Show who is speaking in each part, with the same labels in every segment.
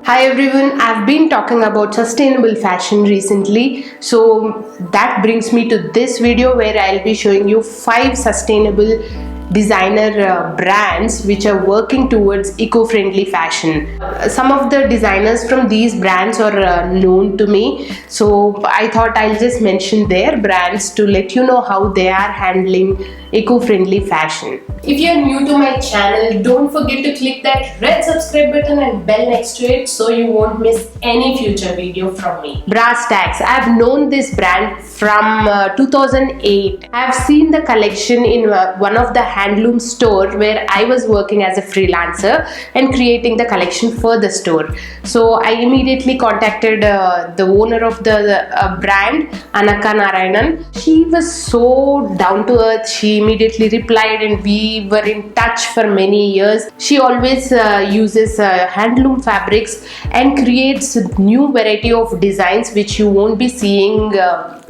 Speaker 1: Hi everyone, I've been talking about sustainable fashion recently. So that brings me to this video where I'll be showing you 5 sustainable designer brands which are working towards eco-friendly fashion. Some of the designers from these brands are known to me, so I thought I'll just mention their brands to let you know how they are handling eco-friendly fashion. If you are new to my channel, don't forget to click that red subscribe button and bell next to it so you won't miss any future video from me. Tacks. I've known this brand from 2008. I've seen the collection in one of the handloom store where I was working as a freelancer and creating the collection for the store. So I immediately contacted the owner of the brand, Anaka Narayanan. She was so down to earth. She immediately replied and we were in touch for many years. She always uses handloom fabrics and creates new variety of designs which you won't be seeing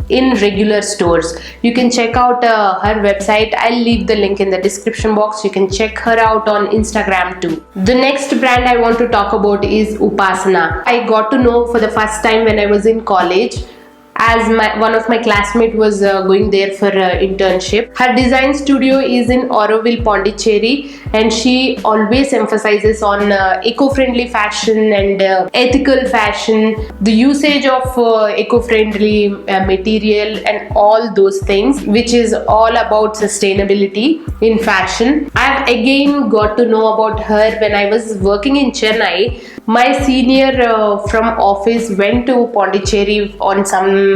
Speaker 1: in regular stores. You can check out her website. I'll leave the link in the description box. You can check her out on Instagram too. The next brand I want to talk about is Upasana. I got to know for the first time when I was in college, as one of my classmates was going there for internship. Her design studio is in Auroville, Pondicherry, and she always emphasizes on eco-friendly fashion and ethical fashion, the usage of eco-friendly material and all those things, which is all about sustainability in fashion. I've again got to know about her when I was working in Chennai. My senior from office went to Pondicherry on some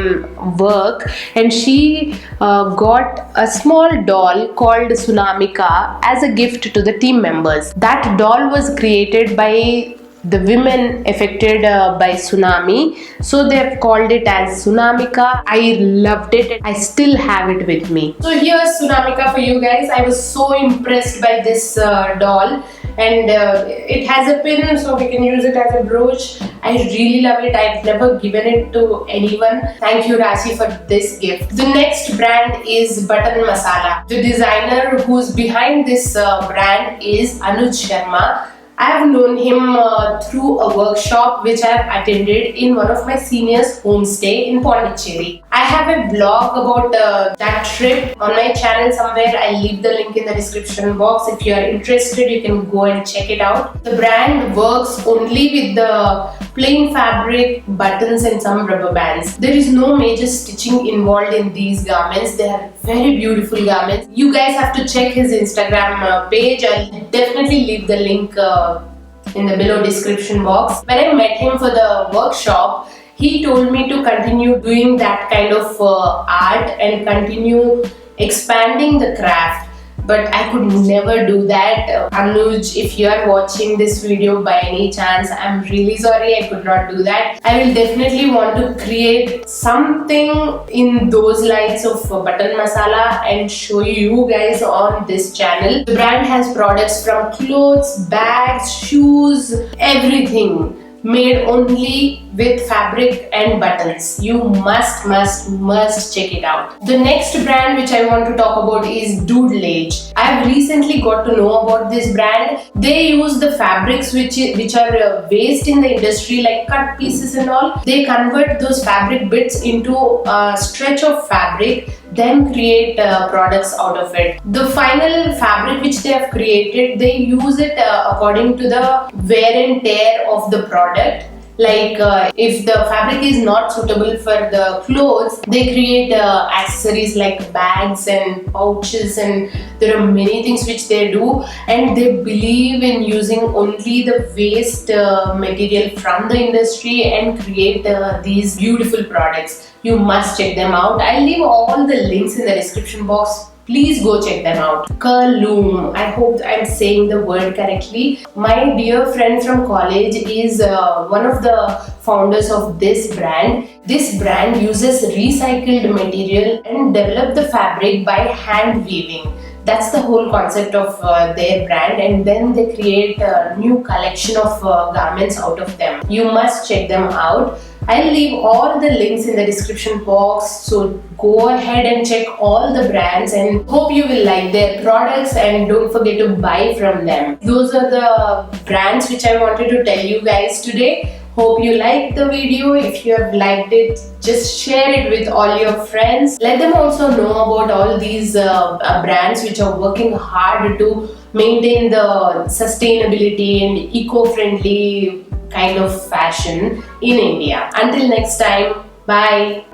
Speaker 1: work and she got a small doll called Tsunamika as a gift to the team members. That doll was created by the women affected by tsunami, so they have called it as Tsunamika. I loved it and I still have it with me. So here's Tsunamika for you guys. I was so impressed by this doll, and it has a pin so we can use it as a brooch. I really love it. I've never given it to anyone. Thank you, Rashi, for this gift. The next brand is Masala. The designer who's behind this brand is Anuj Sharma. I have known him through a workshop which I have attended in one of my seniors' homestay in Pondicherry. I have a blog about that trip on my channel somewhere. I'll leave the link in the description box. If you are interested, you can go and check it out. The brand works only with the plain fabric, buttons and some rubber bands. There is no major stitching involved in these garments. They are very beautiful garments. You guys have to check his Instagram page. I'll definitely leave the link in the below description box. When I met him for the workshop, he told me to continue doing that kind of art and continue expanding the craft. But I could never do that. Anuj, if you are watching this video by any chance, I'm really sorry I could not do that. I will definitely want to create something in those lines of button masala and show you guys on this channel. The brand has products from clothes, bags, shoes, everything made only with fabric and buttons. You must check it out. The next brand which I want to talk about is Doodlage. I have recently got to know about this brand. They use the fabrics which are waste in the industry, like cut pieces and all. They convert those fabric bits into a stretch of fabric, then create products out of it. The final fabric which they have created, they use it according to the wear and tear of the product. Like if the fabric is not suitable for the clothes, they create accessories like bags and pouches, and there are many things which they do, and they believe in using only the waste material from the industry and create these beautiful products. You must check them out. I'll leave all the links in the description box. Please go check them out. Khaloom. I hope I'm saying the word correctly. My dear friend from college is one of the founders of this brand. This brand uses recycled material and develop the fabric by hand weaving. That's the whole concept of their brand, and then they create a new collection of garments out of them. You must check them out. I'll leave all the links in the description box, so go ahead and check all the brands and hope you will like their products and don't forget to buy from them. Those are the brands which I wanted to tell you guys today. Hope you liked the video. If you have liked it, just share it with all your friends. Let them also know about all these brands which are working hard to maintain the sustainability and eco-friendly kind of fashion in India. Until next time, bye.